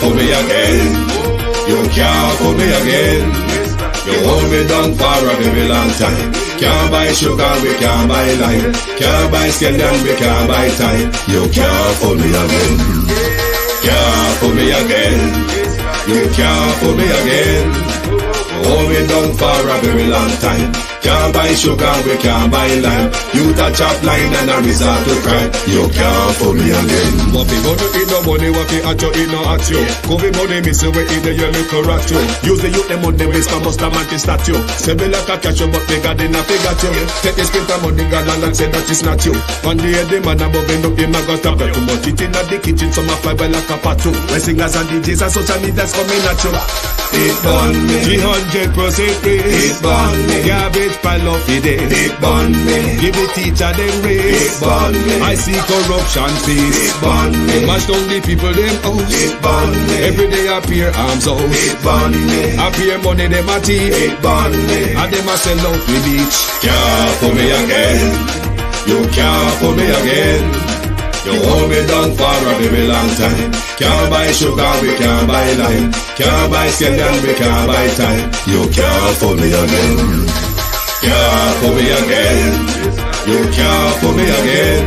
fool me again. You can't fool me again. You hold me down for a very long time. Can't buy sugar, we can't buy lime. Can't buy scallion, we can't buy time. You can't fool me again. Can't fool me again. You can't fool me again. Hold me down for a very long time. Can't buy sugar, we can't buy lime. You touch up line and a resort to crime. You can't fool me again. What people to eat no money, what people at you, eat no at you. Covid money, miss away in the yellow correct you. Use the youth, the money, waste for most of the statue. Say me like a catch you, but they got in a figure you. Take the spit of money, gal and say that it's not you. One day the man above end up in my gut up. Too much eating at the kitchen, some a fly by like a patu. When singers and DJs and social media's coming at you. It burn me. 300% raise. It burn me. Garbage pile of it. It burn me. Give the teacher them raise. It burn me. I see corruption face. It burn me. Mash down the people them house. It burn me. Every day appear arms out. It burn me. Appear money them a thief. It burn me. And them a sell out the beach. Can't fool me again. You can't fool me again. You hold me down for a very long time. Can't buy sugar, we can't buy lime. Can't buy scallion, we can't buy time. You can't fool me again. Can't fool me again. You can't fool me again.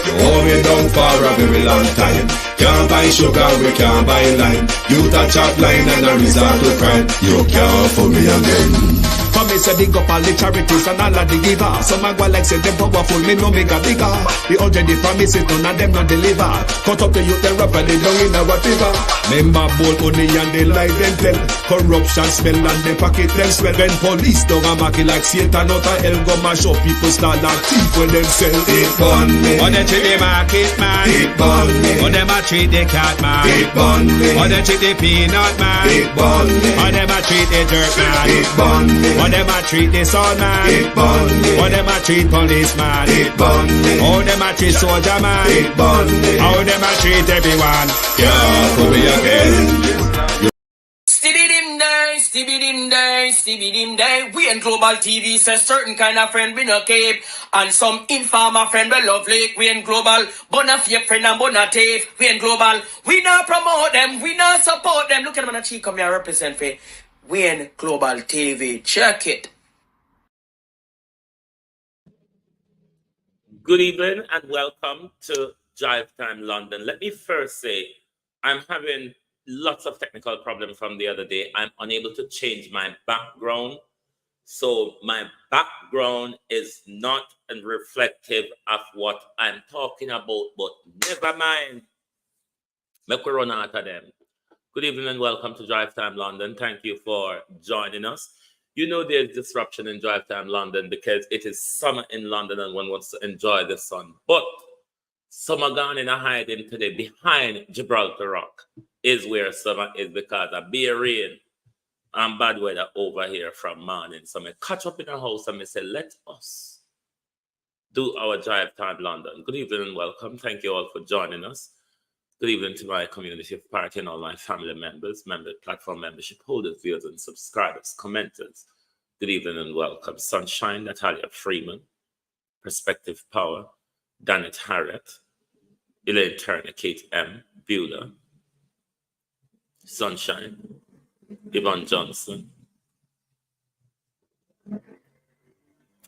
You hold me down for a very long time. Can't buy sugar, we can't buy lime. You touch up line and a resort to crime. You can't fool me again. For me say big up all the charities and all of the givers. Some a go like say them powerful, me no make a bigger. The already promises, none of them not deliver. Cut up the youth, they rap and they down in our fever. Member bowl honey and they lie them tell. Corruption smell and they pocket them swell. When police don't a market like Satan out of hell, go mash up people start like thief when them sell. It burn me. On they treat the market man. It burn me. On them a treat the cat man. It burn me. On them treat the peanut man. It burn me. On them a treat the dirt man. It burn me. On them a treat the son man. It burn me. On them a treat policeman. It burn me. How them a treat soldier man. It burn me. How them a treat everyone. Can't fool me again. Stibby dim day. We in Global TV says certain kind of friend we no keep. And some informer friend we love like. We in Global, bona fake friend and bona tape. We in Global, we not promote them, we not support them. Look at them on the cheek, come here represent for we in Global TV. Check it. Good evening and welcome to Drive Time London. Let me first say I'm having lots of technical problems from the other day. I'm unable to change my background. So my background is not reflective of what I'm talking about, but never mind. Make we run out of them. Good evening and welcome to Drive Time London. Thank you for joining us. You know there's disruption in Drive Time London because it is summer in London and one wants to enjoy the sun. But summer gone in a hiding today behind Gibraltar Rock is where summer is because of bare rain and bad weather over here from morning. So I catch up in the house and I say, let us do our Drive Time London. Good evening and welcome. Thank you all for joining us. Good evening to my community of party and all my family members, platform membership holders, viewers and subscribers, commenters. Good evening and welcome. Sunshine, Natalia Freeman, Perspective Power, Danet Harriet, Elaine Turner, Kate M. Bueller, Sunshine, Yvonne Johnson,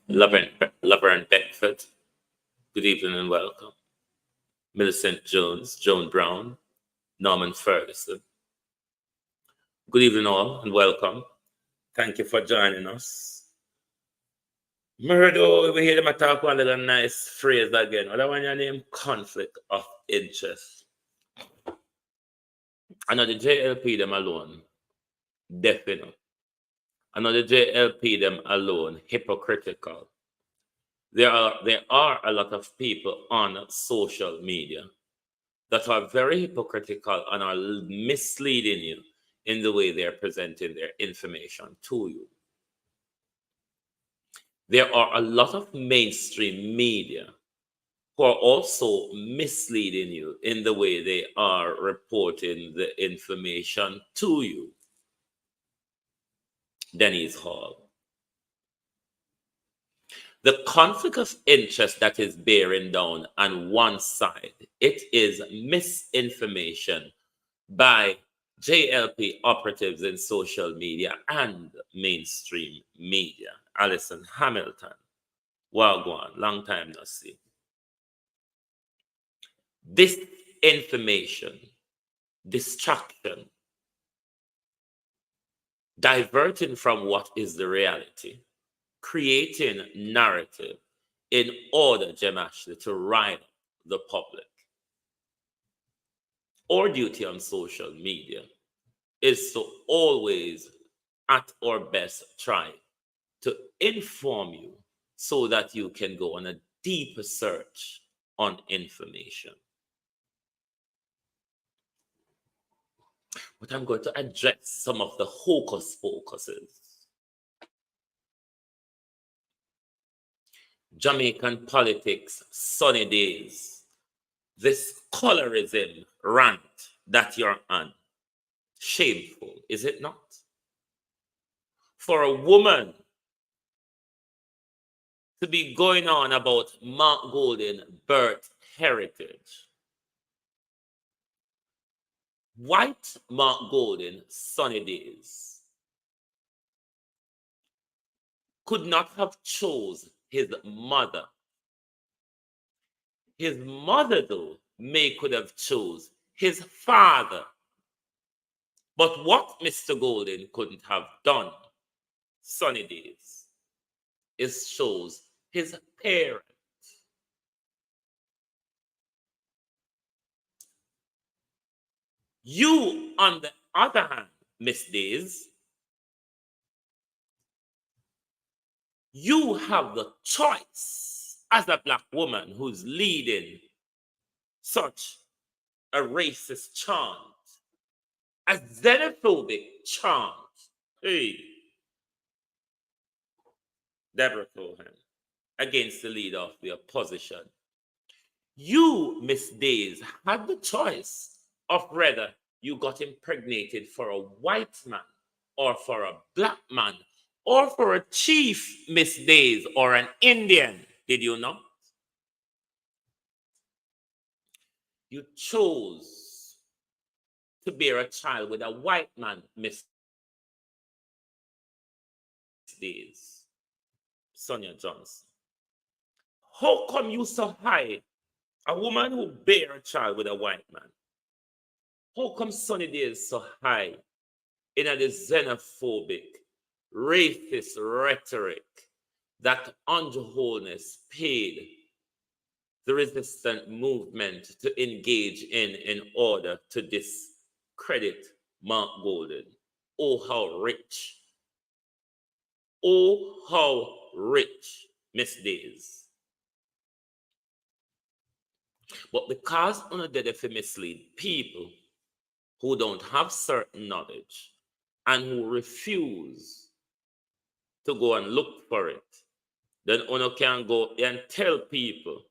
Laverne Beckford. Good evening and welcome. Millicent Jones, Joan Brown, Norman Ferguson. Good evening all and welcome. Thank you for joining us. Murdo, we hear them talk one little nice phrase again. What I want your name? Conflict of interest. I know the JLP them alone, definitely. I know the JLP them alone, hypocritical. There are a lot of people on social media that are very hypocritical and are misleading you in the way they're presenting their information to you. There are a lot of mainstream media who are also misleading you in the way they are reporting the information to you. Denise Hall. The conflict of interest that is bearing down on one side, it is misinformation by JLP operatives in social media and mainstream media. Alison Hamilton, Wagwan, long time no see. This information, distraction, diverting from what is the reality, creating narrative in order, Jem Ashley, to rile up the public. Our duty on social media is to always, at our best, try to inform you so that you can go on a deeper search on information. But I'm going to address some of the hocus pocuses. Jamaican politics, sunny days. This colorism rant that you're on. Shameful, is it not? For a woman to be going on about Mark Golden birth heritage. White Mark Golden, sunny days, could not have chose his mother. His mother, though, could have chose his father. But what Mr. Golden couldn't have done, sunny days, is chose his parent. You, on the other hand, Miss Days, you have the choice as a black woman who's leading such a racist chant, a xenophobic chant. Hey, Deborah Cohen, against the leader of the opposition. You, Miss Days, had the choice of whether you got impregnated for a white man or for a black man or for a chief, Miss Days, or an Indian. Did you not? You chose to bear a child with a white man, Miss Days. Sonia Johnson. How come you so high? A woman who bear a child with a white man. How come Sunny Days so high in the xenophobic, racist rhetoric that Andrew Holness paid the resistant movement to engage in order to discredit Mark Golden? Oh, how rich. Oh, how rich, Miss Days. But because on did if mislead people who don't have certain knowledge and who refuse to go and look for it, then Ono can go and tell people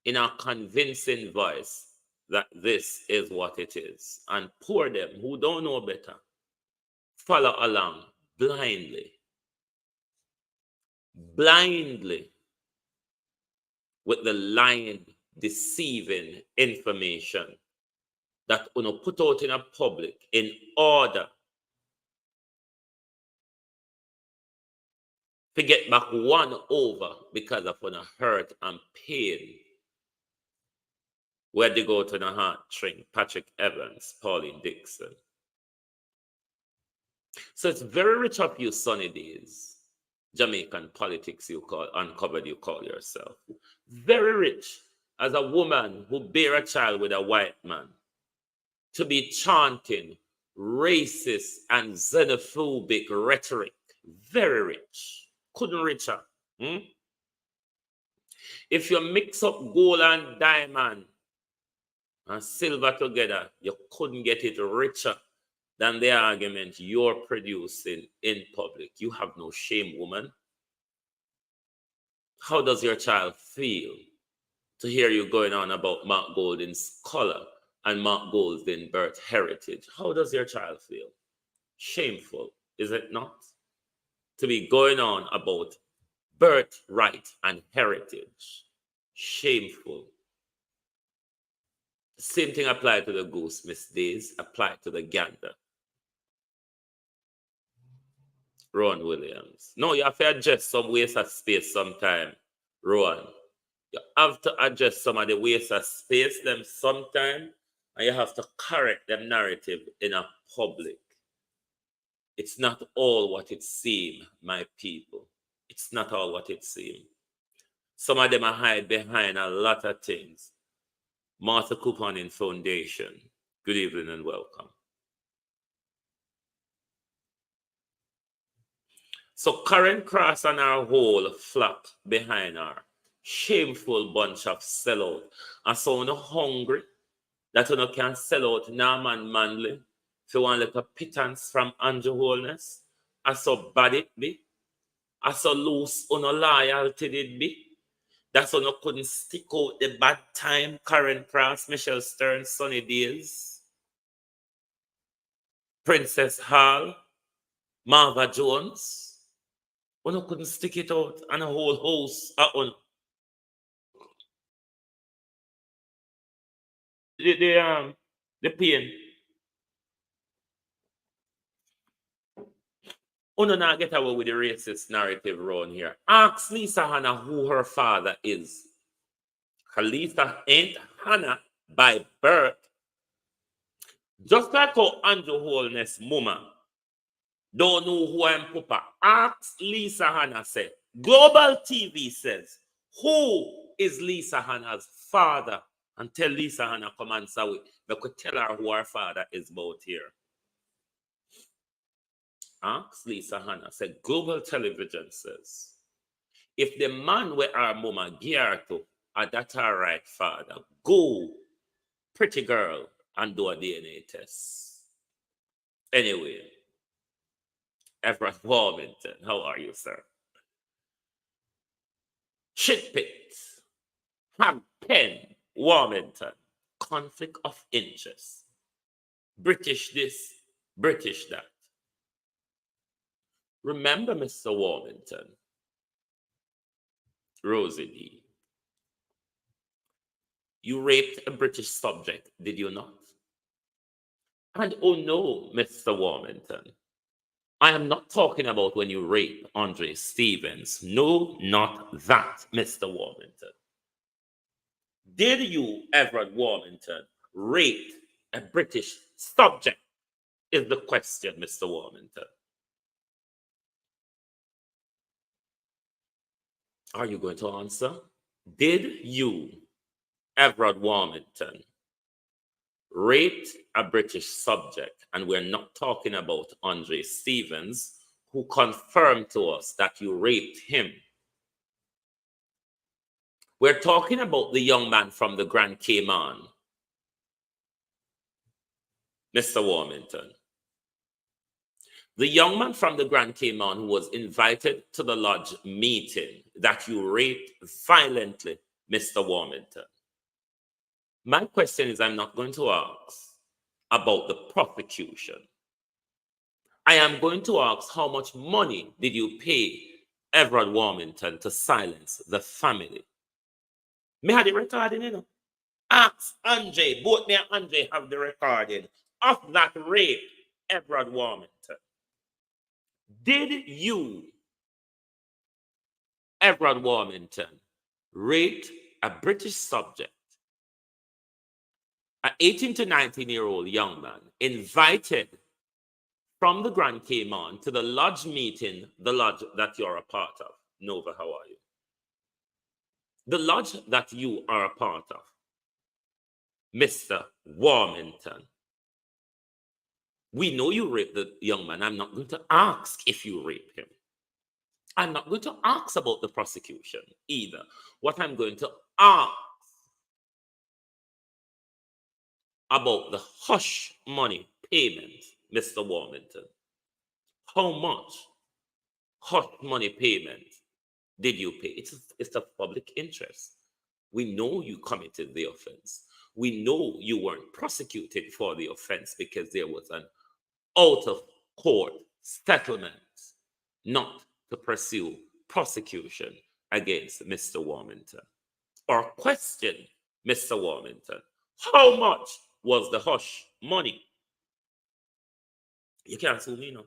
in a convincing voice that this is what it is. And poor them who don't know better follow along blindly with the lying, deceiving information that Uno put out in a public in order to get back one over because of Uno hurt and pain. Where they go to the heart string, Patrick Evans, Pauline Dixon. So it's very rich of you, Sunny Days. Jamaican politics you call yourself. Very rich as a woman who bear a child with a white man to be chanting racist and xenophobic rhetoric. Very rich. Couldn't richer. If you mix up gold and diamond and silver together, you couldn't get it richer than the argument you're producing in public. You have no shame, woman. How does your child feel to hear you going on about Mark Golden's color and Mark Golden's birth heritage? How does your child feel? Shameful, is it not? To be going on about birthright and heritage. Shameful. Same thing applied to the goose, Miss Days, applied to the gander. Ron Williams. No, you have to adjust some waste of space sometime, Ron. You have to adjust some of the waste of space them sometime, and you have to correct them narrative in a public. It's not all what it seems, my people. It's not all what it seems. Some of them are hide behind a lot of things. Martha Couponing Foundation. Good evening and welcome. So Karen Cross and our whole flock behind her. Shameful bunch of sellout. And so no hungry that you can sell out Norman Manley if you want like a pittance from Andrew Holness. I so bad it be. I so loose on loyalty it be. That's why you couldn't stick out the bad time. Karen Cross, Michelle Stern, Sunny Days, Princess Hall, Marva Jones. You couldn't stick it out and a whole house. The pain. You not get away with the racist narrative around here. Ask Lisa Hannah who her father is. Lisa ain't Hannah by birth. Just like how Andrew Holness mama don't know who I'm Papa. Ask Lisa Hannah said. Global TV says, who is Lisa Hannah's father? And tell Lisa Hannah come answer with. We could tell her who her father is about here. Ask Lisa Hannah said, Global Television says, if the man where our mama gear to, that's our right father, go, pretty girl, and do a DNA test. Anyway, Everett Warmington, how are you, sir? Shitpit, Pen, Warmington, conflict of interest, British this, British that. Remember, Mr. Warmington, Rosie D, you raped a British subject, did you not? And oh no, Mr. Warmington, I am not talking about when you raped Andre Stevens. No, not that, Mr. Warmington. Did you, Everett Warmington, rape a British subject? Is the question, Mr. Warmington. Are you going to answer? Did you, Everett Warmington, rape a British subject? And we're not talking about Andre Stevens, who confirmed to us that you raped him. We're talking about the young man from the Grand Cayman, Mr. Warmington. The young man from the Grand Cayman who was invited to the lodge meeting that you raped violently, Mr. Warmington. My question is, I'm not going to ask about the prosecution. I am going to ask how much money did you pay Everett Warmington to silence the family? Me had the recording, you know. Ask Andre, both me and Andre have the recording of that rape, Everett Warmington. Did you, Everett Warmington, rape a British subject, an 18 to 19-year-old young man, invited from the Grand Cayman to the lodge meeting, the lodge that you're a part of? Nova, how are you? The lodge that you are a part of, Mr. Warmington. We know you raped the young man. I'm not going to ask if you raped him. I'm not going to ask about the prosecution either. What I'm going to ask about the hush money payment, Mr. Warmington. How much hush money payment did you pay? It's of public interest. We know you committed the offense. We know you weren't prosecuted for the offense because there was an out-of-court settlement not to pursue prosecution against Mr. Warmington. Or question, Mr. Warmington, How much was the hush money? You can't sue me, no.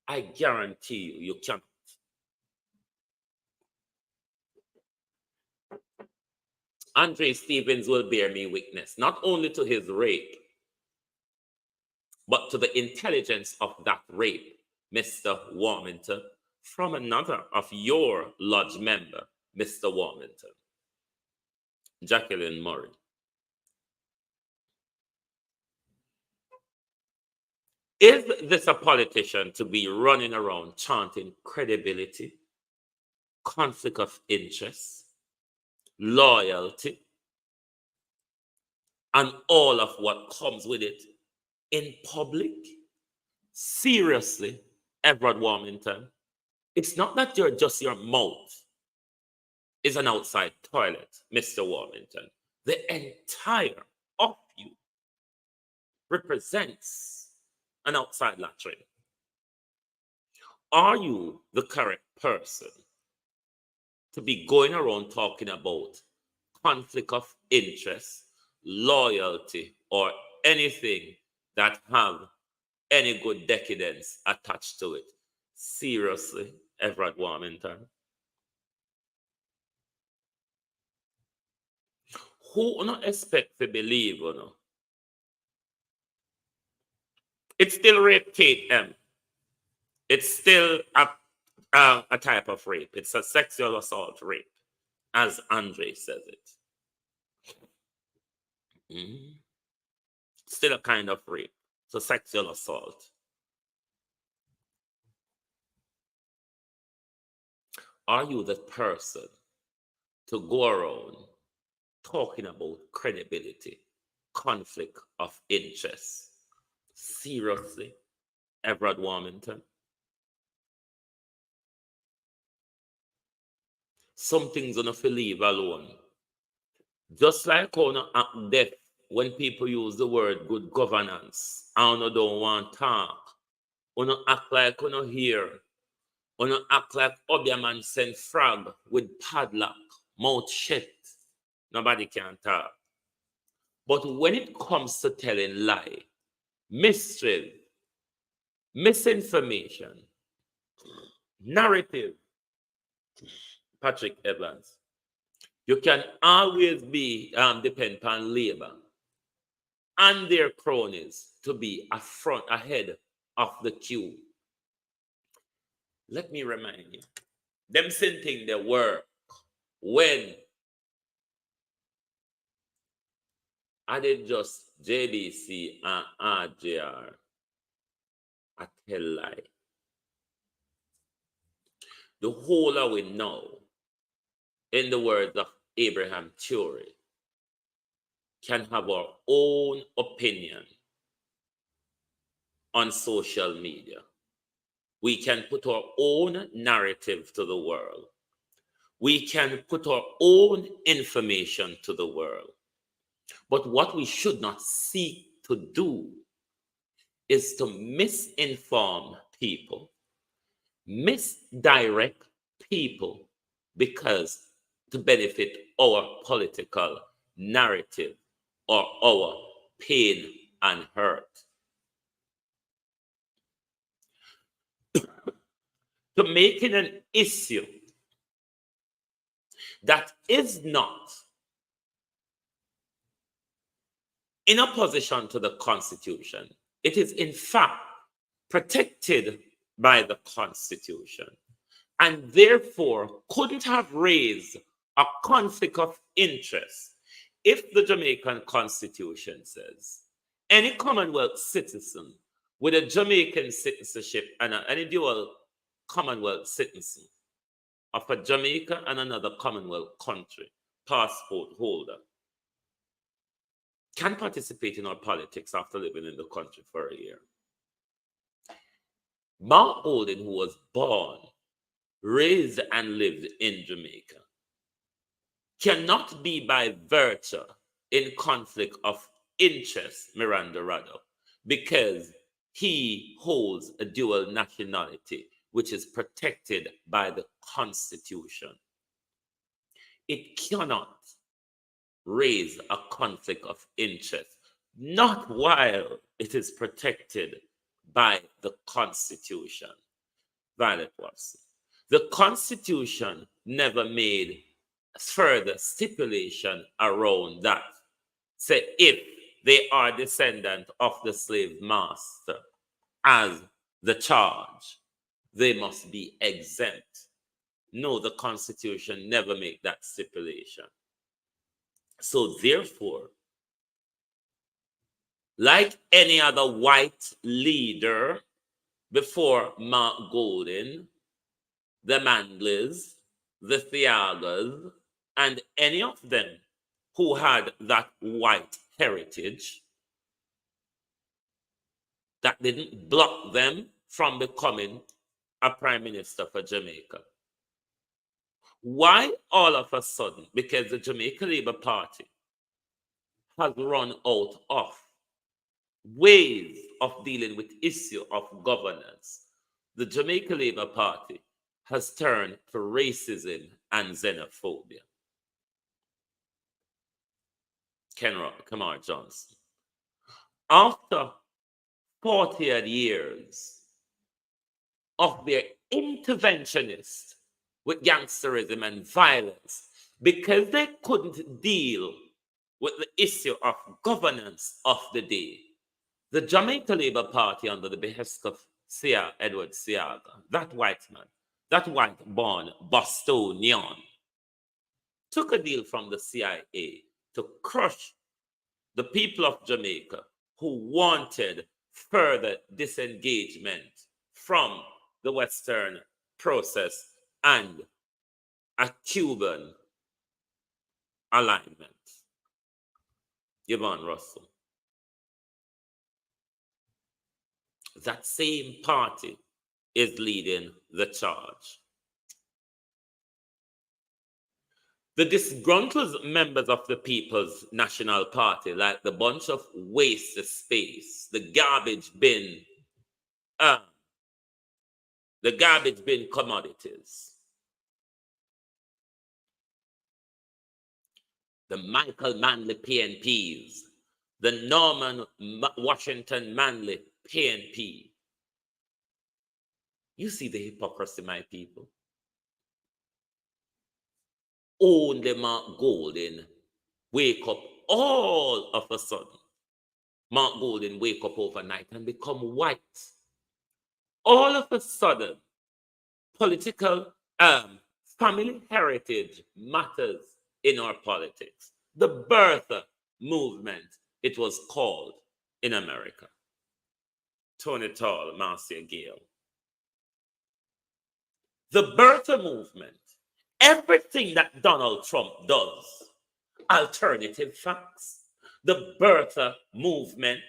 I guarantee you, you can't. Andre Stevens will bear me witness, not only to his rape, but to the intelligence of that rape, Mr. Warmington, from another of your lodge member, Mr. Warmington, Jacqueline Murray. Is this a politician to be running around chanting credibility, conflict of interest, loyalty, and all of what comes with it in public? Seriously, Edward Warmington, it's not that you're just your mouth is an outside toilet, Mr. Warmington. The entire of you represents an outside latrine. Are you the correct person to be going around talking about conflict of interest, loyalty, or anything that have any good decadence attached to it? Seriously, Everett Warmington. Who not expect to believe, you know? It's still rape, Kate M. It's still a type of rape. It's a sexual assault rape, as Andre says it. Still a kind of rape. It's a sexual assault. Are you the person to go around talking about credibility, conflict of interest? Seriously, Everett Warmington? Some things enough to leave alone. Just like on death, when people use the word good governance, I don't want to talk. You act like you don't hear. You act like Obiaman sent frog with padlock, mouth shut. Nobody can talk. But when it comes to telling lie, mystery, misinformation, narrative, Patrick Evans, you can always be depend on Labour and their cronies to be ahead of the queue. Let me remind you, them same thing they work when I did just JDC and RJR. I tell lie. The whole of we know, in the words of Abraham Thury, can have our own opinion on social media. We can put our own narrative to the world. We can put our own information to the world. But what we should not seek to do is to misinform people, misdirect people, because to benefit our political narrative or our pain and hurt. To make it an issue that is not in opposition to the Constitution. It is in fact protected by the Constitution, and therefore couldn't have raised a conflict of interest if the Jamaican Constitution says any Commonwealth citizen with a Jamaican citizenship and any dual Commonwealth citizen of a Jamaica and another Commonwealth country passport holder can participate in our politics after living in the country for a year. Mark Olden, who was born, raised, and lived in Jamaica, cannot be by virtue in conflict of interest, Miranda Rado, because he holds a dual nationality, which is protected by the Constitution. It cannot raise a conflict of interest, not while it is protected by the Constitution. Violet Watson. The Constitution never made further stipulation around that. Say, if they are descendant of the slave master as the charge, they must be exempt. No, the Constitution never made that stipulation. So therefore, like any other white leader before Mark Golding, the Mandleys, the Thiagas, and any of them who had that white heritage, that didn't block them from becoming a prime minister for Jamaica. Why all of a sudden? Because the Jamaica Labour Party has run out of ways of dealing with issue of governance. The Jamaica Labour Party has turned to racism and xenophobia. Kamar Johnson. After 40 years of their interventionist with gangsterism and violence, because they couldn't deal with the issue of governance of the day, the Jamaica Labour Party, under the behest of Edward Seaga, that white man, that white-born Bostonian, took a deal from the CIA to crush the people of Jamaica who wanted further disengagement from the Western process and a Cuban alignment. Yvonne Russell. That same party is leading the charge. The disgruntled members of the People's National Party, like the bunch of waste space, the garbage bin commodities, the Michael Manley PNPs, the Norman Washington Manley PNP. You see the hypocrisy, my people. Only Mark Golding wake up all of a sudden. Mark Golding wake up overnight and become white. All of a sudden, political family heritage matters in our politics. The birther movement, it was called in America. Tony Tall, Marcia Gale. The birther movement, everything that Donald Trump does, alternative facts, the birther movement,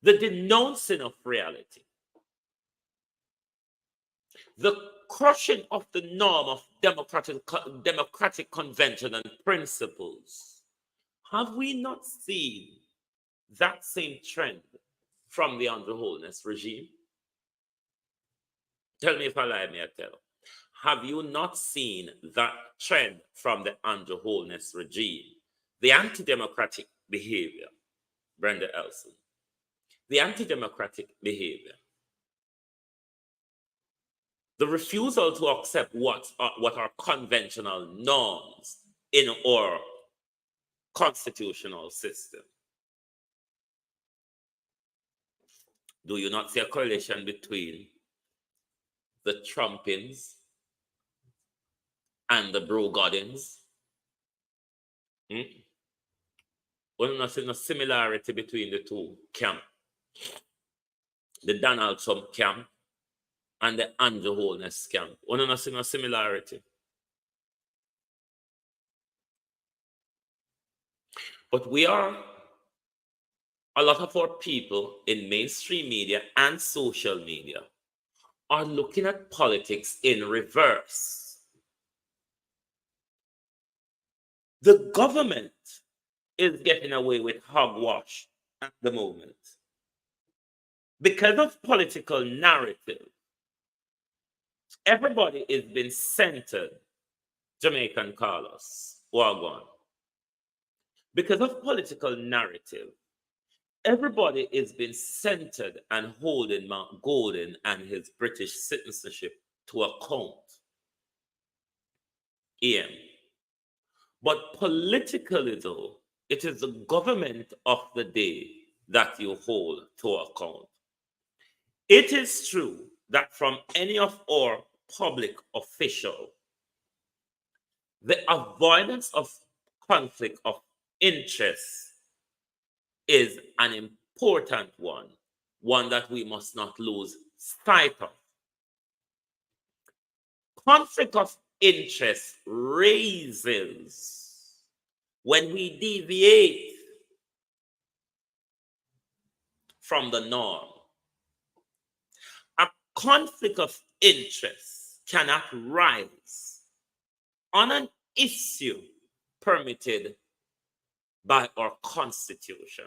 the denouncing of reality, the crushing of the norm of democratic convention and principles. Have we not seen that same trend from the Andrew Holness regime? Tell me if I lie, may I tell. Have you not seen that trend from the Andrew Holness regime? The anti-democratic behavior, Brenda Elson. The anti-democratic behavior. The refusal to accept what are conventional norms in our constitutional system. Do you not see a correlation between the Trumpins and the Bro Goddins? Well, not see no similarity between the two camps. The Donald Trump camp and the Andrew Holness camp. Well, not see no similarity. But a lot of our people in mainstream media and social media are looking at politics in reverse. The government is getting away with hogwash at the moment. Because of political narrative, everybody is being centered, Jamaican Carlos, Wagwan. Because of political narrative, everybody is being centered and holding Mount Golden and his British citizenship to account. EM. But politically, though, it is the government of the day that you hold to account. It is true that from any of our public official, the avoidance of conflict of interest is an important one that we must not lose sight of. Conflict of interest raises when we deviate from the norm. A conflict of interest cannot rise on an issue permitted by our Constitution.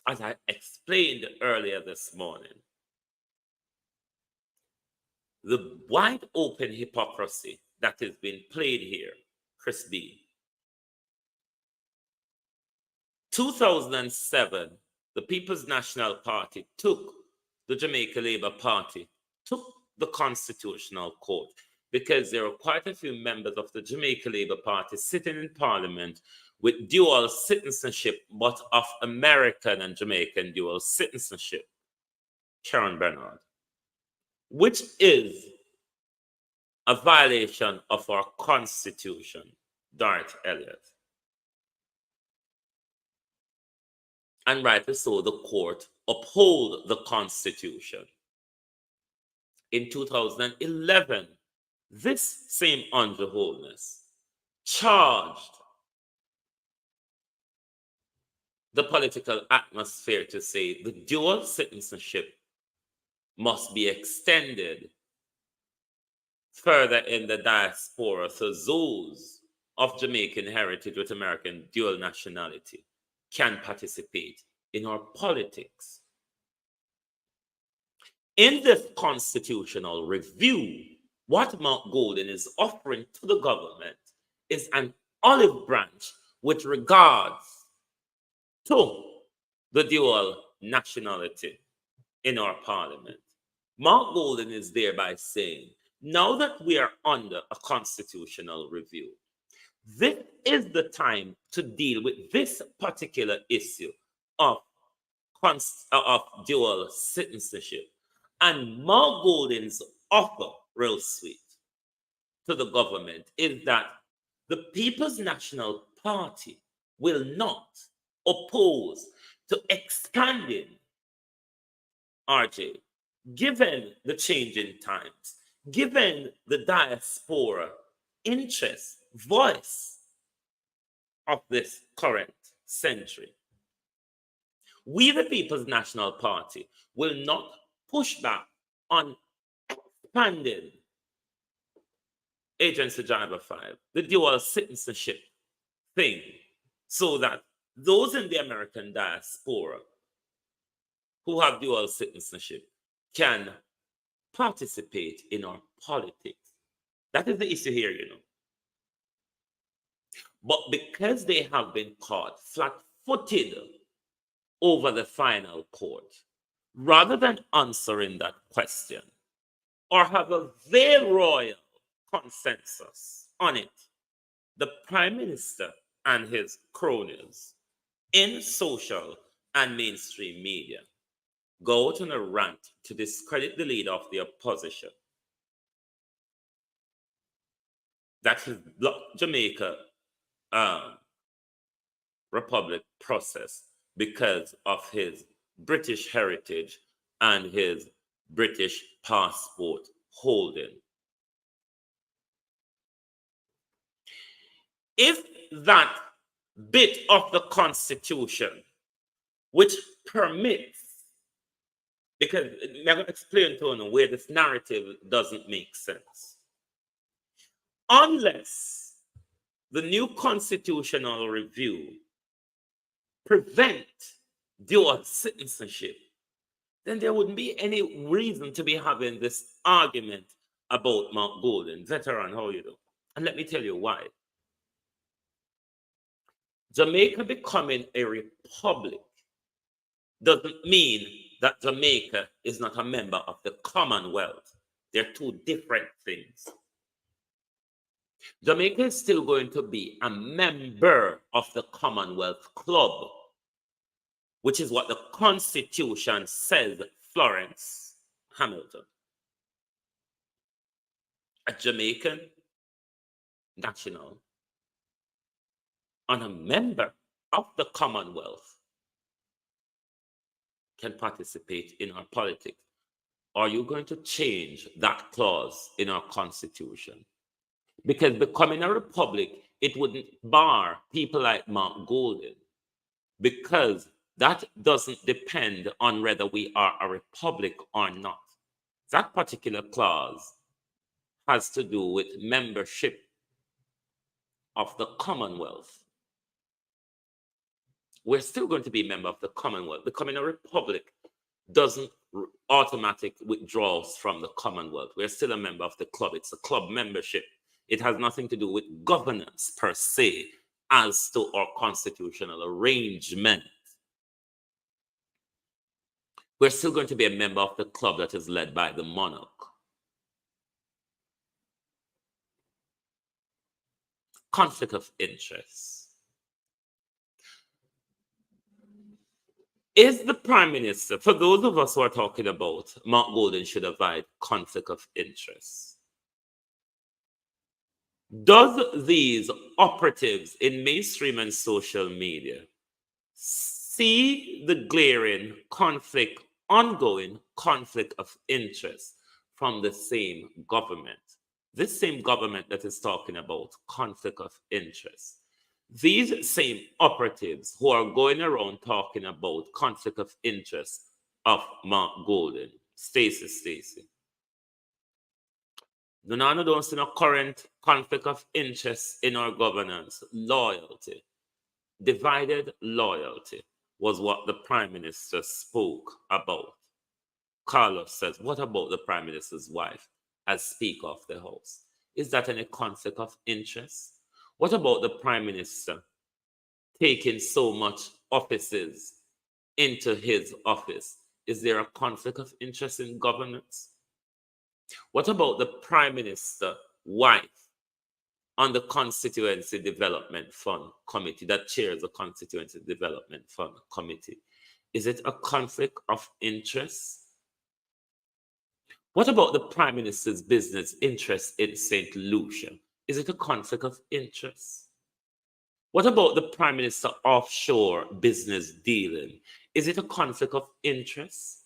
As I explained earlier this morning, the wide open hypocrisy that is being played here, Chris B. 2007, the People's National Party took the Jamaica Labour Party, took the Constitutional Court, because there were quite a few members of the Jamaica Labour Party sitting in Parliament with dual citizenship, but of American and Jamaican dual citizenship. Karen Bernard. Which is a violation of our Constitution, Dorothy Elliott. And rightly so, the court upheld the Constitution. In 2011, this same Andrew Holness charged the political atmosphere to say the dual citizenship must be extended further in the diaspora, so those of Jamaican heritage with American dual nationality can participate in our politics. In this constitutional review, what Mount Golden is offering to the government is an olive branch with regards to the dual nationality in our parliament. Mount Golden is thereby saying, now that we are under a constitutional review, this is the time to deal with this particular issue of dual citizenship. And Mount Golden's offer, real sweet, to the government is that the People's National Party will not oppose to expanding RJ, given the changing times, given the diaspora interest, voice of this current century. We, the People's National Party, will not push back on expanding Agency Driver 5, the dual citizenship thing, so that those in the American diaspora who have dual citizenship can participate in our politics. That is the issue here, you know. But because they have been caught flat-footed over the final court, rather than answering that question or have a very royal consensus on it, the Prime Minister and his cronies in social and mainstream media go out on a rant to discredit the leader of the opposition. That has blocked Jamaica Republic process because of his British heritage and his British passport holding. If that bit of the Constitution which permits, because I'm going to explain to you where this narrative doesn't make sense. Unless the new constitutional review prevent dual citizenship, then there wouldn't be any reason to be having this argument about Mark Golden. Veteran, how you do? And let me tell you why. Jamaica becoming a republic doesn't mean that Jamaica is not a member of the Commonwealth. They're two different things. Jamaica is still going to be a member of the Commonwealth Club, which is what the Constitution says, Florence Hamilton. A Jamaican national and a member of the Commonwealth can participate in our politics. Are you going to change that clause in our Constitution? Because becoming a republic, it wouldn't bar people like Mark Golden, because that doesn't depend on whether we are a republic or not. That particular clause has to do with membership of the Commonwealth. We're still going to be a member of the Commonwealth. Becoming a republic doesn't automatic withdrawals from the Commonwealth. We're still a member of the club. It's a club membership. It has nothing to do with governance per se as to our constitutional arrangement. We're still going to be a member of the club that is led by the monarch. Conflict of interest. Is the Prime Minister, for those of us who are talking about Mark Golden should avoid conflict of interest, does these operatives in mainstream and social media see the glaring conflict, ongoing conflict of interest from the same government? This same government that is talking about conflict of interest. These same operatives who are going around talking about conflict of interest of Mark Golden, Stacey. None don't see no current conflict of interest in our governance. Loyalty. Divided loyalty was what the Prime Minister spoke about. Carlos says, what about the Prime Minister's wife as Speaker of the House? Is that any conflict of interest? What about the Prime Minister taking so much offices into his office? Is there a conflict of interest in governance? What about the Prime Minister's wife on the Constituency Development Fund Committee that chairs the Constituency Development Fund Committee? Is it a conflict of interest? What about the Prime Minister's business interest in St. Lucia? Is it a conflict of interest? What about the Prime Minister offshore business dealing? Is it a conflict of interest?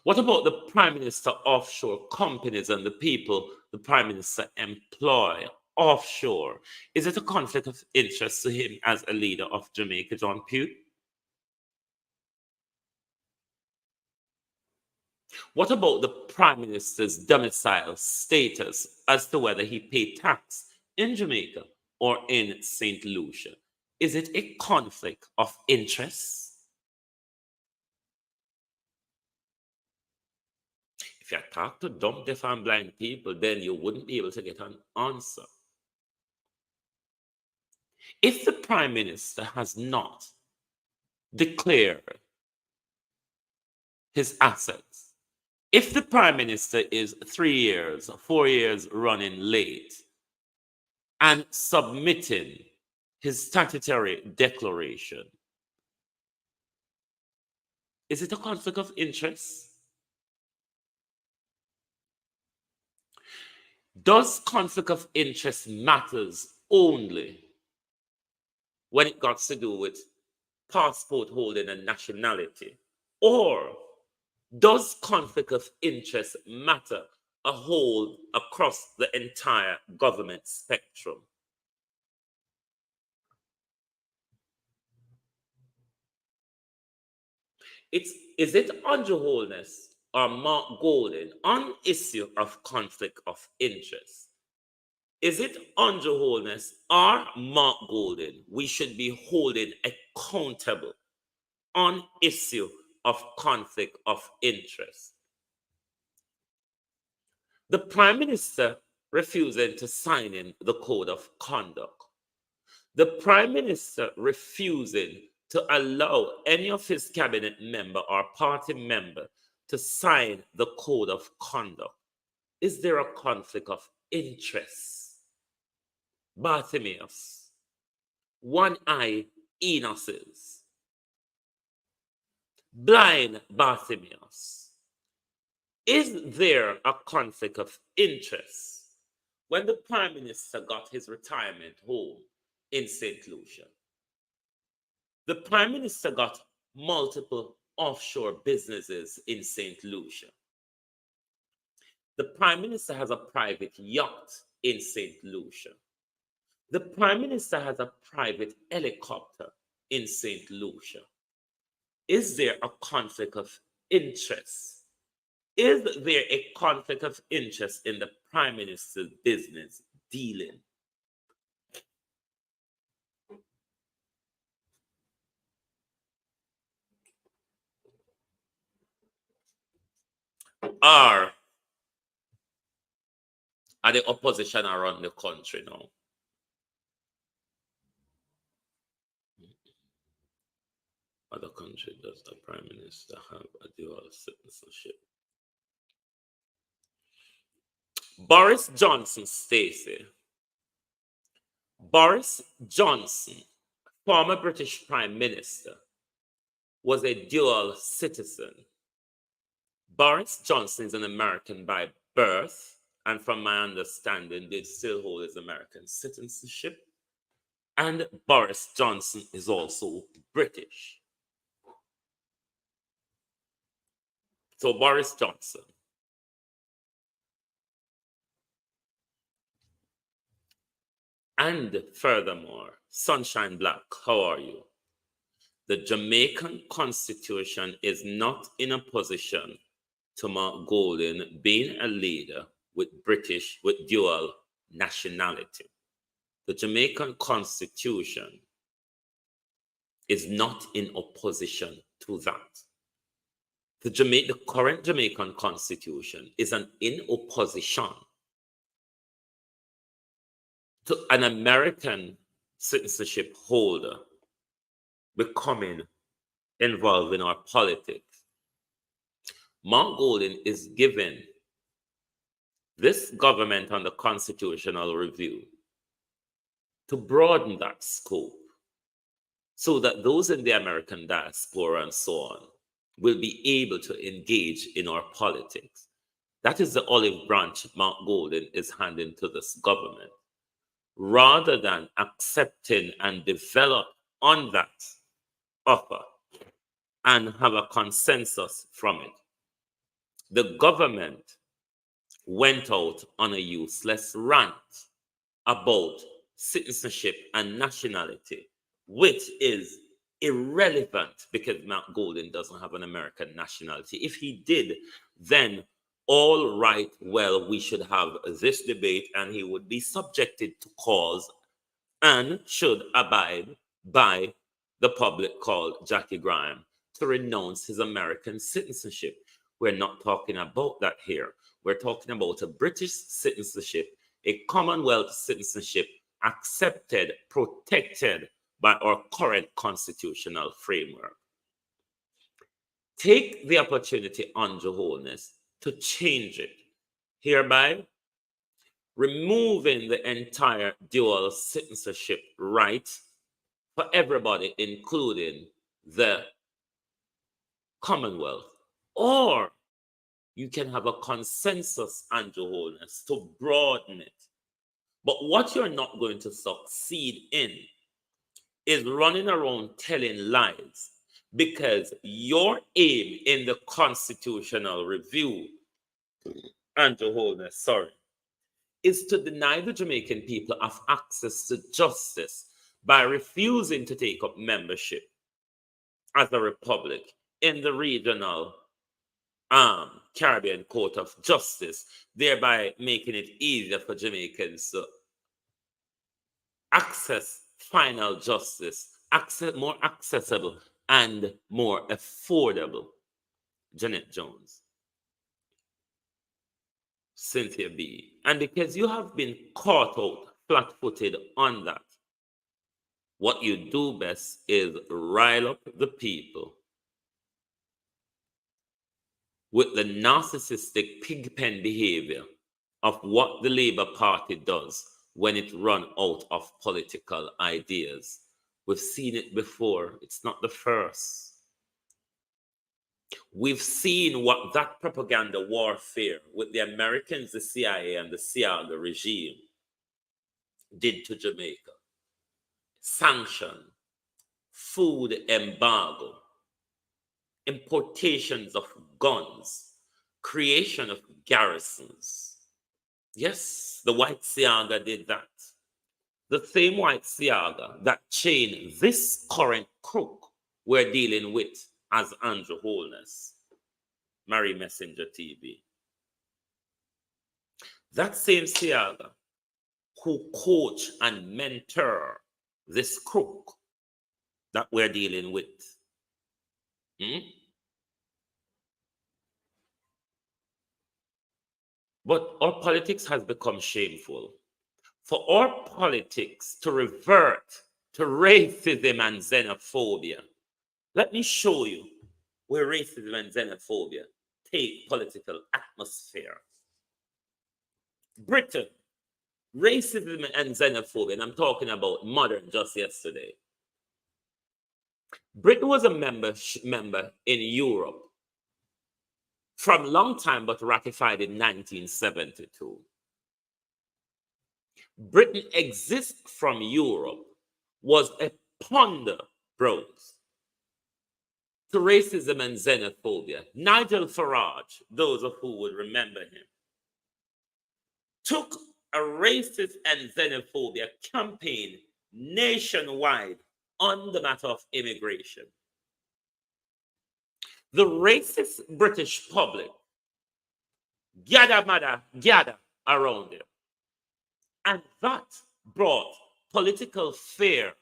What about the Prime Minister offshore companies and the people the Prime Minister employ offshore? Is it a conflict of interest to him as a leader of Jamaica, John Pugh? What about the Prime Minister's domicile status as to whether he paid tax in Jamaica or in St. Lucia? Is it a conflict of interest? If you talk to dumb, deaf, and blind people, then you wouldn't be able to get an answer. If the Prime Minister has not declared his assets, if the Prime Minister is 3 years, 4 years running late and submitting his statutory declaration, is it a conflict of interest? Does conflict of interest matters only when it got to do with passport holding and nationality? Or does conflict of interest matter a whole across the entire government spectrum? Is it Andrew Holness or Mark Golden on issue of conflict of interest? Is it Andrew Holness or Mark Golden we should be holding accountable on issue of conflict of interest? The Prime Minister refusing to sign in the Code of Conduct. The Prime Minister refusing to allow any of his cabinet member or party member to sign the Code of Conduct. Is there a conflict of interest? Bartimaeus, one eye Enos's, blind Bartimaeus. Is there a conflict of interest when the Prime Minister got his retirement home in St. Lucia? The Prime Minister got multiple offshore businesses in St. Lucia. The Prime Minister has a private yacht in St. Lucia. The Prime Minister has a private helicopter in St. Lucia. Is there a conflict of interest? Is there a conflict of interest in the Prime Minister's business dealing? Are the opposition around the country now? Other country, does the Prime Minister have a dual citizenship? Boris Johnson, Stacey. Boris Johnson, former British Prime Minister, was a dual citizen. Boris Johnson is an American by birth, and from my understanding, did still hold his American citizenship. And Boris Johnson is also British. So Boris Johnson. And furthermore, Sunshine Black, how are you? The Jamaican Constitution is not in a position to Mark Golden being a leader with dual nationality. The Jamaican Constitution is not in opposition to that. The current Jamaican Constitution is in opposition to an American citizenship holder becoming involved in our politics. Mark Golden is given this government under constitutional review to broaden that scope so that those in the American diaspora and so on will be able to engage in our politics. That is the olive branch Mark Golden is handing to this government, rather than accepting and develop on that offer and have a consensus from it. The government went out on a useless rant about citizenship and nationality, which is irrelevant because Mark Golden doesn't have an American nationality. If he did, then all right, well, we should have this debate and he would be subjected to cause and should abide by the public called Jackie Graham to renounce his American citizenship. We're not talking about that here. We're talking about a British citizenship, a Commonwealth citizenship accepted, protected by our current constitutional framework. Take the opportunity on Jehovah's to change it, hereby removing the entire dual citizenship right for everybody, including the Commonwealth. Or you can have a consensus on Jehovah's to broaden it. But what you're not going to succeed in is running around telling lies, because your aim in the constitutional review, and Jehovah's, is to deny the Jamaican people of access to justice by refusing to take up membership as a republic in the regional Caribbean Court of Justice, thereby making it easier for Jamaicans to access final justice, more accessible and more affordable. Janet Jones. Cynthia B. And because you have been caught out flat-footed on that, what you do best is rile up the people with the narcissistic pigpen behavior of what the Labour Party does when it runs out of political ideas. We've seen it before. It's not the first. We've seen what that propaganda warfare with the Americans, the CIA, and the Siaga regime did to Jamaica. Sanction, food embargo, importations of guns, creation of garrisons. Yes, the white Siaga did that. The same white Siaga that chained this current crook we're dealing with as Andrew Holness, Mary Messenger TV. That same Siaga who coach and mentor this crook that we're dealing with. But our politics has become shameful. For our politics to revert to racism and xenophobia, let me show you where racism and xenophobia take political atmosphere. Britain, racism and xenophobia, and I'm talking about modern just yesterday. Britain was a member in Europe from a long time, but ratified in 1972. Britain exists from Europe was a ponder brose to racism and xenophobia. Nigel Farage, those of who would remember him, took a racist and xenophobia campaign nationwide on the matter of immigration. The racist British public gather around him. And that brought political fear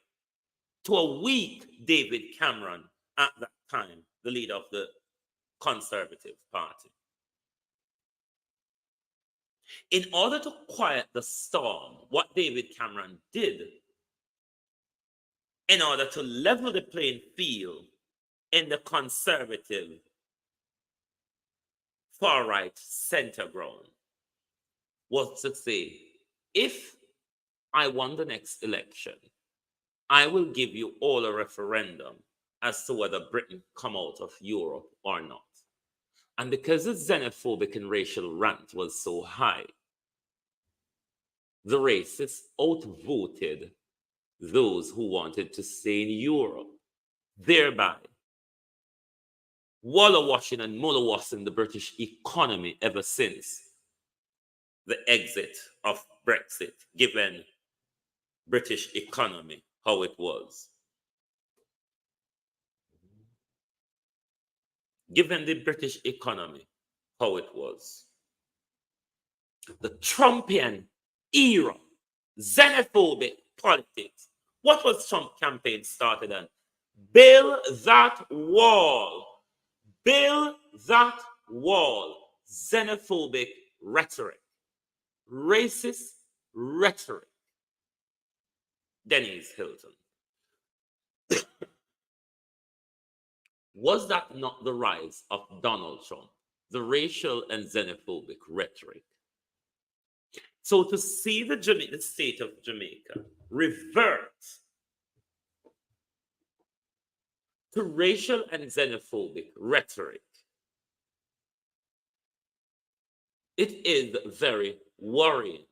to a weak David Cameron at that time, the leader of the Conservative Party. In order to quiet the storm, what David Cameron did, in order to level the playing field in the Conservative far-right center ground, was to say, if I won the next election, I will give you all a referendum as to whether Britain come out of Europe or not. And because the xenophobic and racial rant was so high, the racists outvoted those who wanted to stay in Europe, thereby wallow-washing and mullow-washing the British economy ever since the exit of Brexit, given British economy how it was. Given the British economy how it was. The Trumpian era, xenophobic politics. What was Trump campaign started on? Build that wall. Build that wall. Xenophobic rhetoric. Racist rhetoric. Dennis Hilton. Was that not the rise of Donald Trump? The racial and xenophobic rhetoric. So to see the state of Jamaica revert to racial and xenophobic rhetoric, it is very worrying.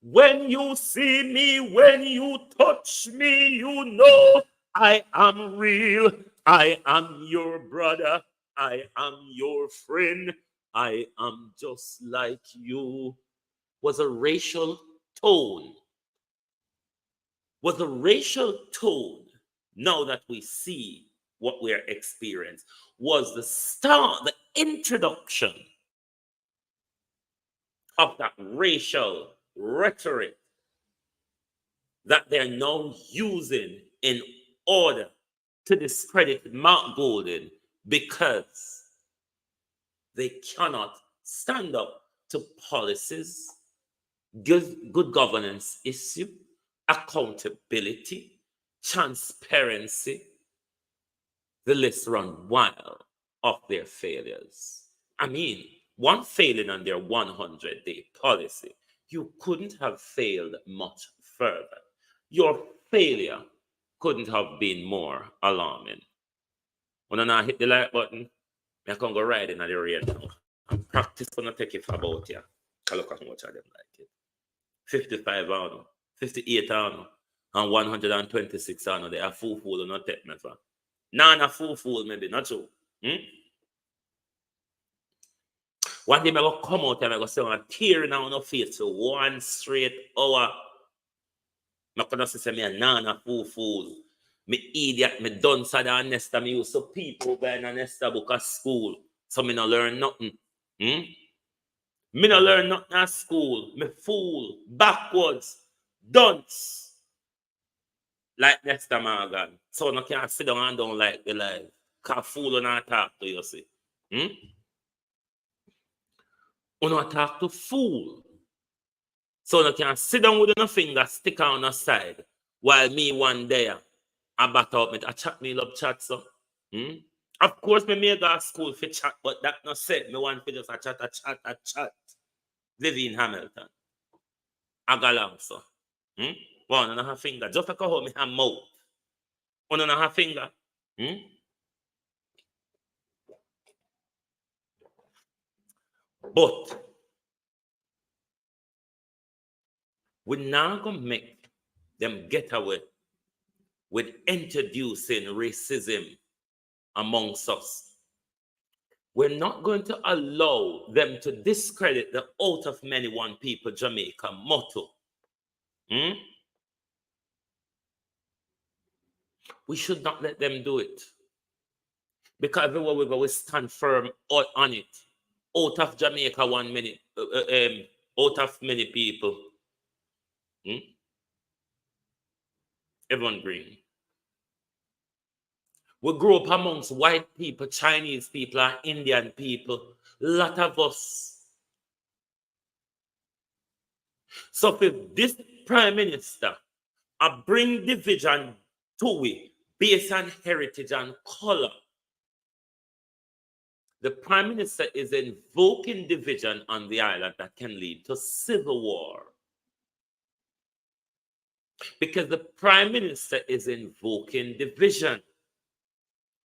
When you see me, when you touch me, you know I am real. I am your brother. I am your friend. I am just like you. Was a racial tone. Was a racial tone, now that we see what we're experiencing, was the start, the introduction of that racial rhetoric that they're now using in order to discredit Mark Golden, because they cannot stand up to policies, good governance issue, accountability, transparency. The list run wild of their failures. I mean, one failing on their 100-day policy, you couldn't have failed much further. Your failure couldn't have been more alarming. When I hit the like button, I can go right in the rain now. And practice gonna take it for about here. I look at how much of them like it. 55 on, 58 on, and 126 on. They are full or not take me for. Nah, a fool, maybe not true. One day I go come out and I go say I'm tearing down no face for 1 straight hour. I gonna say me a nana fool. Me idiot, me dunce than Nesta. Me used to people by a Nesta book at school. So me no learn nothing. Me no learn nothing at school. Me fool, backwards, dunce. Like Nesta Morgan. So no can't sit down and don't like the life. Cause fool not talk to you, see. You not talk to fool. So no can sit down with no finger, stick on the side. While me one day, I batter up me. I chat me love chat, so. Of course, me may go to school for chat, but that not said. Me want to just a chat. Living in Hamilton. I go along, so. One and a half finger. Just like how me have mouth. One and a half finger. But we're not going to make them get away with introducing racism amongst us. We're not going to allow them to discredit the out of many one people Jamaica motto. We should not let them do it. Because everywhere we go, we stand firm on it. Out of Jamaica, 1 minute, out of many people. Everyone green. We grew up amongst white people, Chinese people, and Indian people. A lot of us. So if this Prime Minister bring division to we based on heritage and color, the Prime Minister is invoking division on the island that can lead to civil war. Because the Prime Minister is invoking division.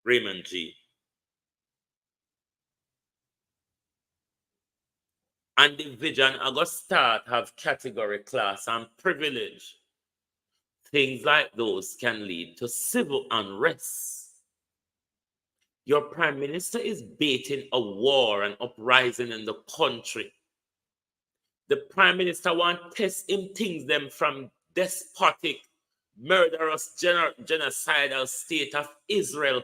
Raymond G. And division are going to start have category, class, and privilege. Things like those can lead to civil unrest. Your Prime Minister is baiting a war and uprising in the country. The Prime Minister wants to test him things them from despotic, murderous, genocidal state of Israel.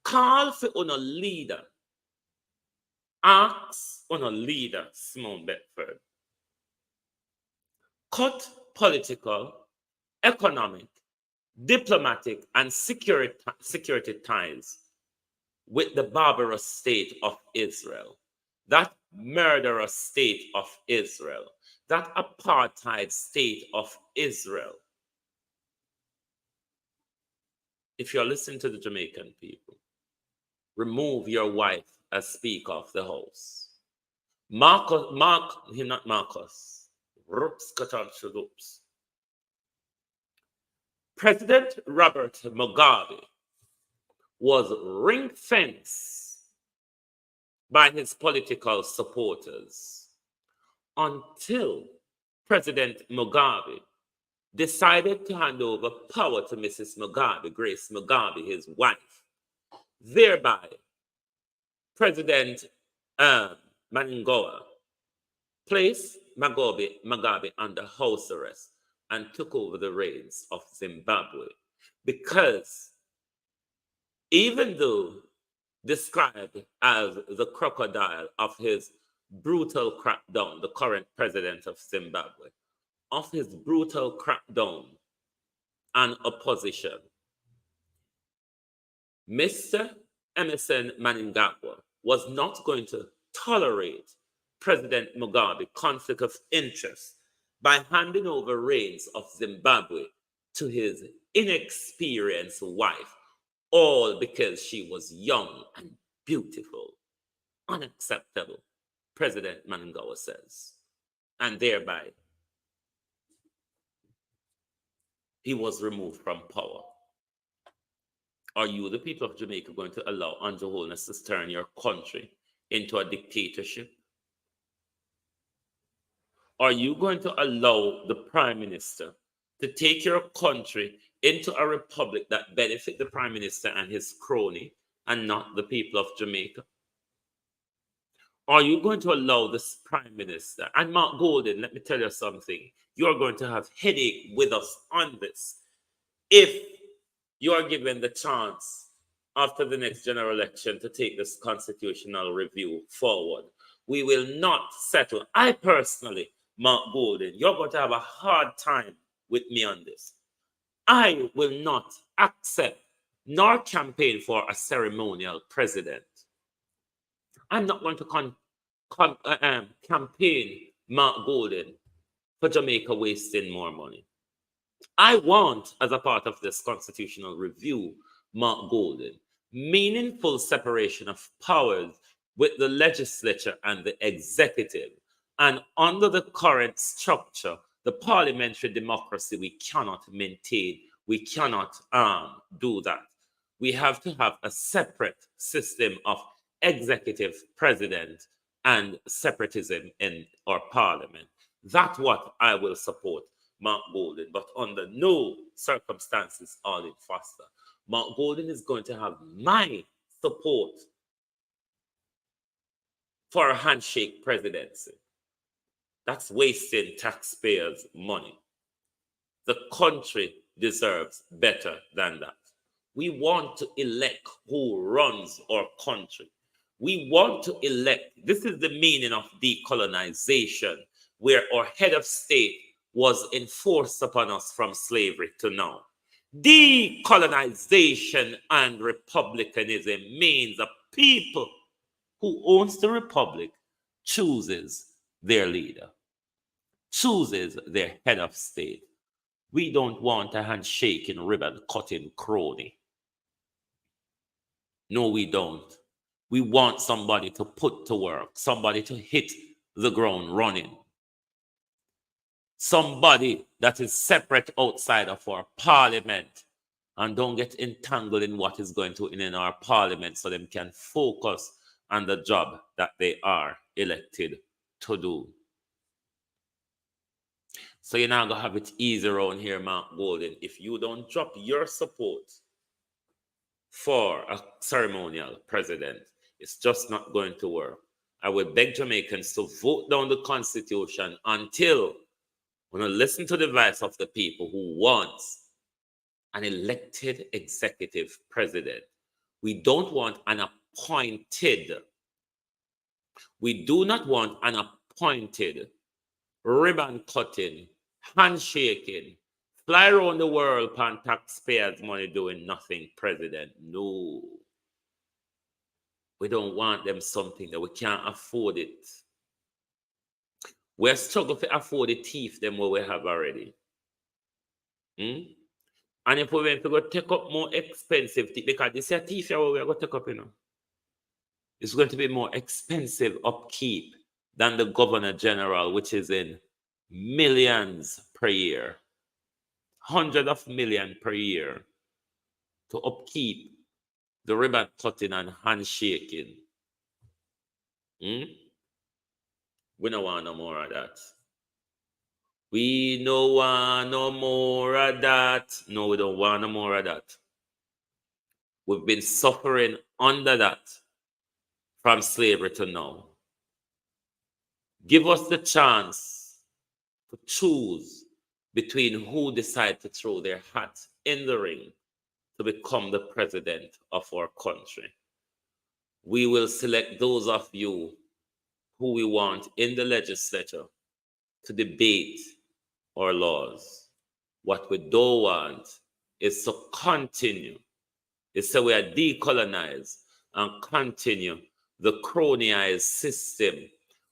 Call for a leader. Ask on a leader, Simone Bedford. Cut political, economic, diplomatic, and security ties with the barbarous state of Israel, that murderous state of Israel, that apartheid state of Israel. If you're listening to the Jamaican people, remove your wife as Speaker of the House. President Robert Mugabe was ring-fenced by his political supporters until President Mugabe decided to hand over power to Mrs. Mugabe, Grace Mugabe, his wife. Thereby, President Mnangagwa placed Mugabe under house arrest and took over the reins of Zimbabwe, because even though described as the crocodile of his brutal crackdown, the current president of Zimbabwe, of his brutal crackdown and opposition, Mr. Emmerson Mnangagwa was not going to tolerate President Mugabe conflict of interest by handing over reins of Zimbabwe to his inexperienced wife, all because she was young and beautiful. Unacceptable, President Mnangagwa says. And thereby, he was removed from power. Are you, the people of Jamaica, going to allow Andrew Holness to turn your country into a dictatorship? Are you going to allow the Prime Minister to take your country into a republic that benefits the Prime Minister and his crony and not the people of Jamaica? Are you going to allow this Prime Minister? And Mark Golden, let me tell you something. You're going to have headache with us on this. If you are given the chance after the next general election to take this constitutional review forward, we will not settle. I personally, Mark Golden, you're going to have a hard time with me on this. I will not accept nor campaign for a ceremonial president. I'm not going to campaign Mark Golden for Jamaica wasting more money. I want, as a part of this constitutional review, Mark Golden, meaningful separation of powers with the legislature and the executive. And under the current structure, the parliamentary democracy, we cannot maintain, we cannot do that. We have to have a separate system of executive president and separatism in our parliament. That's what I will support Mark Golden, but under no circumstances Arlene Foster. Mark Golden is going to have my support for a handshake presidency. That's wasting taxpayers' money. The country deserves better than that. We want to elect who runs our country. We want to elect, this is the meaning of decolonization, where our head of state was enforced upon us from slavery to now. Decolonization and republicanism means a people who owns the republic chooses their leader, chooses their head of state. We don't want a handshaking, ribbon-cutting crony. No, we don't. We want somebody to put to work, somebody to hit the ground running. Somebody that is separate outside of our parliament and don't get entangled in what is going on in our parliament so them can focus on the job that they are elected to do. So you're not going to have it easy around here, Mark Golden, if you don't drop your support for a ceremonial president. It's just not going to work. I would beg Jamaicans to vote down the Constitution until we're going to listen to the voice of the people who wants an elected executive president. We don't want an appointed. We do not want an appointed, ribbon-cutting, handshaking, fly around the world on taxpayers' money doing nothing president. No. We don't want them something that we can't afford it. We're struggling to afford the teeth them what we have already. And if we went to go take up more expensive teeth, because this is teeth here we're going to take up, it's going to be more expensive upkeep than the Governor General, which is in millions per year. Hundreds of millions per year to upkeep the ribbon cutting and handshaking. We don't want no more of that. We don't want no more of that. No, we don't want no more of that. We've been suffering under that from slavery to now. Give us the chance to choose between who decide to throw their hat in the ring to become the president of our country. We will select those of you who we want in the legislature to debate our laws. What we don't want is to continue, is so we are decolonized and continue the cronyized system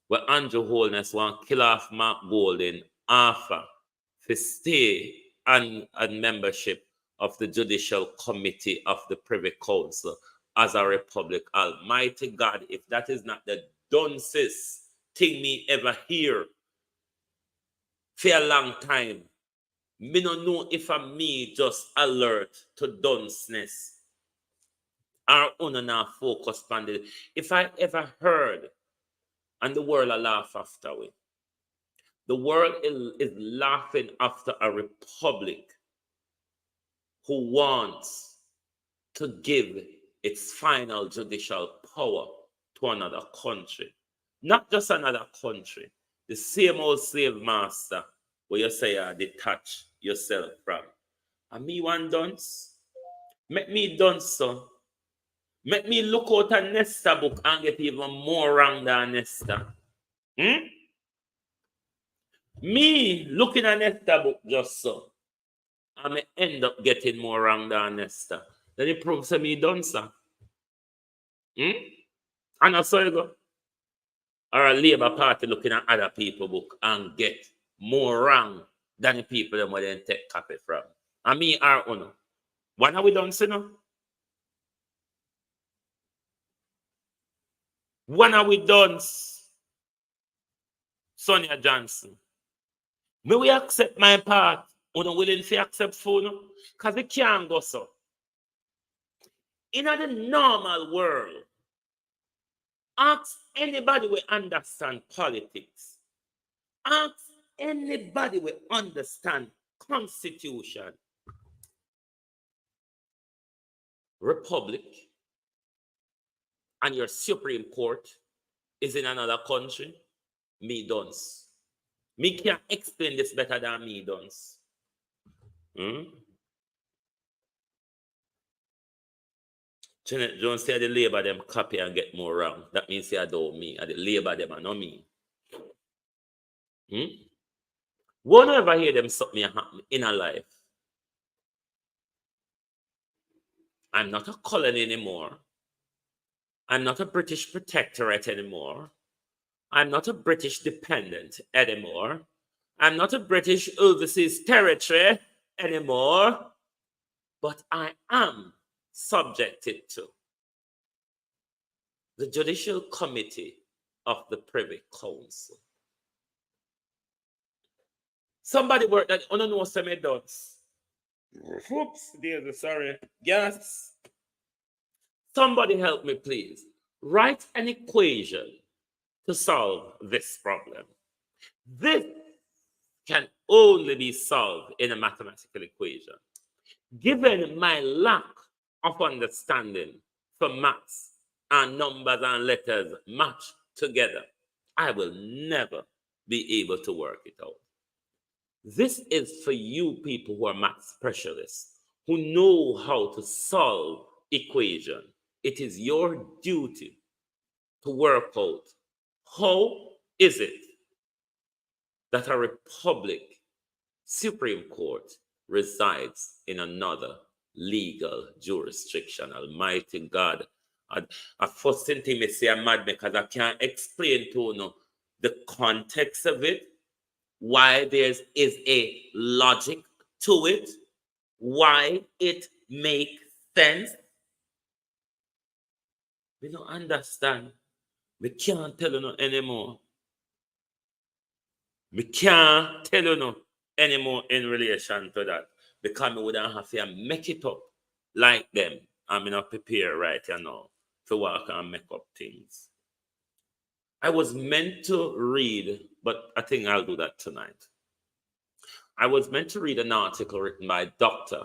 where Andrew Holness want kill off Mark Golden offer to stay and membership of the Judicial Committee of the Privy Council as a republic. Almighty God, if that is not the dunsest thing me ever hear for a long time, me don't know if I'm me just alert to dunceness or on not focus on it. If I ever heard, and the world will laugh after we. The world is laughing after a republic who wants to give its final judicial power to another country. Not just another country, the same old slave master where you say you detach yourself from. And me one dunce, make me dunce so. Make me look out a Nesta book and get even more wrong than Nesta. Me looking at Nesta book just so. I may end up getting more wrong than Nesta. Then it proves to me done, sir. And that's how you go. Or a Labour Party looking at other people's book and get more wrong than the people that they take copy from. And me are uno. When are we done, sir? When are we done, Sonia Johnson? May we accept my part? Uno willing to accept for no? Because it can't go so. In the normal world, ask anybody who understand politics. Ask anybody who understand constitution. Republic and your Supreme Court is in another country. Me dunce. Me can't explain this better than me dunce. Janet Jones said the Labour them copy and get more wrong. That means they don't me. And the Labour them are not me. Won't ever hear them something happen in a life. I'm not a colony anymore. I'm not a British protectorate anymore. I'm not a British dependent anymore. I'm not a British overseas territory anymore. But I am subjected to the Judicial Committee of the Privy Council. Somebody worked that on no semi dots. Oops, dear, sorry. Yes. Somebody help me, please. Write an equation to solve this problem. This can only be solved in a mathematical equation. Given my lack of understanding for maths and numbers and letters matched together, I will never be able to work it out. This is for you people who are math specialists, who know how to solve equation. It is your duty to work out how is it that a republic Supreme Court resides in another legal jurisdiction. Almighty God. I first thing me say I'm mad because I can't explain to you the context of it, why there is a logic to it, why it makes sense. We don't understand. We can't tell you no anymore. We can't tell you no anymore in relation to that. Because we wouldn't have to make it up like them. I'm not prepared right now to work and make up things. I was meant to read, but I think I'll do that tonight. I was meant to read an article written by Dr.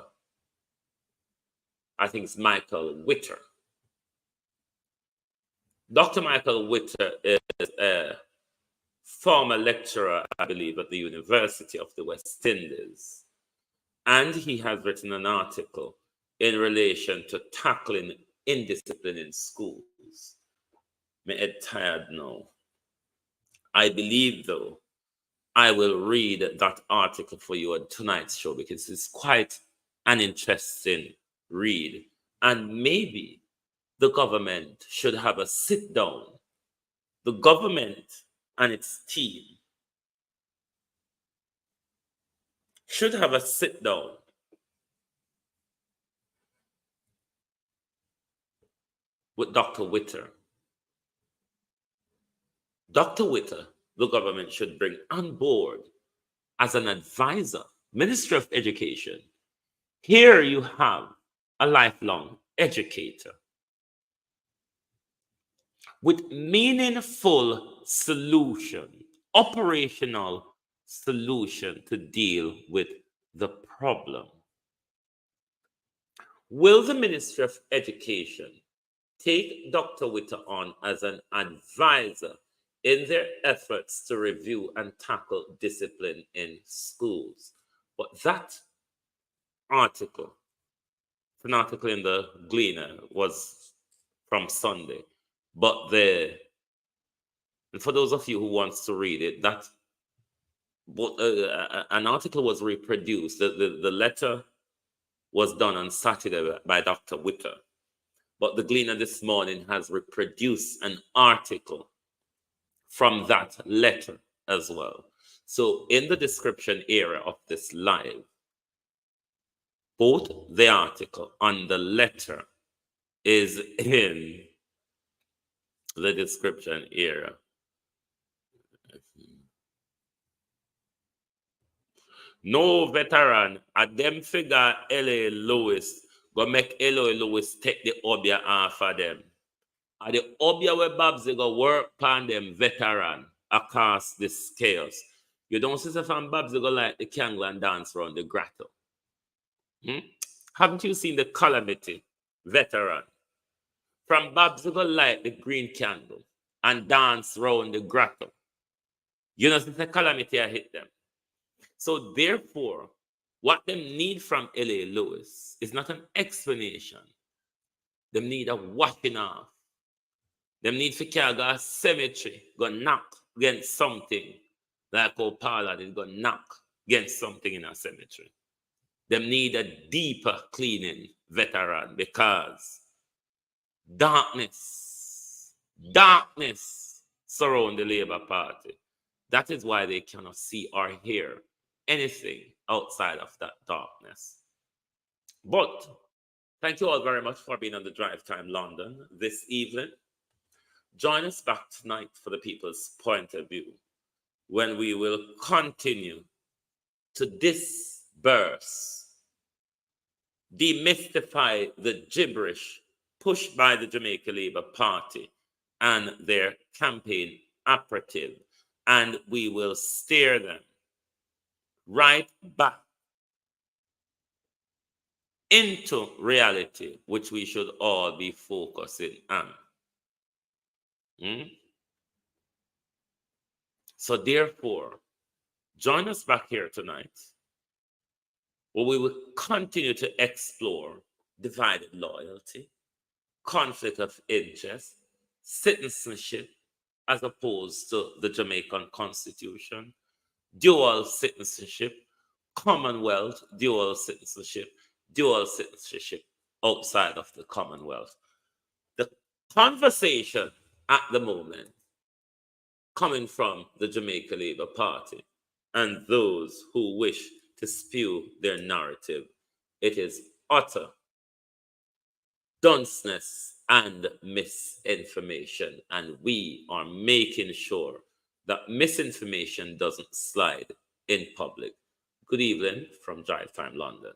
I think it's Michael Witter. Dr. Michael Witter is a former lecturer, I believe, at the University of the West Indies. And he has written an article in relation to tackling indiscipline in schools. My head tired now. I believe, though, I will read that article for you on tonight's show because it's quite an interesting read. And maybe the government should have a sit down. The government and its team should have a sit down with Dr. Witter. Dr. Witter, the government should bring on board as an advisor, Ministry of Education. Here you have a lifelong educator with meaningful solution, operational solution to deal with the problem. Will the Ministry of Education take Dr. Witter on as an advisor in their efforts to review and tackle discipline in schools? But that article, an article in the Gleaner, was from Sunday. But for those of you who wants to read it, that an article was reproduced. The letter was done on Saturday by Dr. Witter. But the Gleaner this morning has reproduced an article from that letter as well. So in the description area of this live, both the article and the letter is in the description area. No veteran, a them figure L.A. Lewis go make L.A. Lewis take the obia off of them. And the obia where Babs they go work on them veteran across the scales. You don't see if Babs they go like the candle and dance around the grotto. Haven't you seen the calamity veteran? From Babs they go light the green candle and dance around the grotto. You know, since the calamity I hit them. So therefore, what them need from L.A. Lewis is not an explanation. Them need a washing off. Them need for carry go a cemetery, go knock against something like how Paula did go knock against something in a cemetery. Them need a deeper cleaning veteran because darkness surround the Labour Party. That is why they cannot see or hear anything outside of that darkness. But thank you all very much for being on the Drive Time London this evening. Join us back tonight for the People's Point of View, when we will continue to disperse, demystify the gibberish pushed by the Jamaica Labour Party and their campaign operative, and we will steer them right back into reality, which we should all be focusing on. So therefore, join us back here tonight, where we will continue to explore divided loyalty, conflict of interest, citizenship as opposed to the Jamaican Constitution, dual citizenship, Commonwealth, dual citizenship outside of the Commonwealth. The conversation at the moment coming from the Jamaica Labour Party and those who wish to spew their narrative, it is utter dunceness and misinformation, and we are making sure that misinformation doesn't slide in public. Good evening from Drive Time London.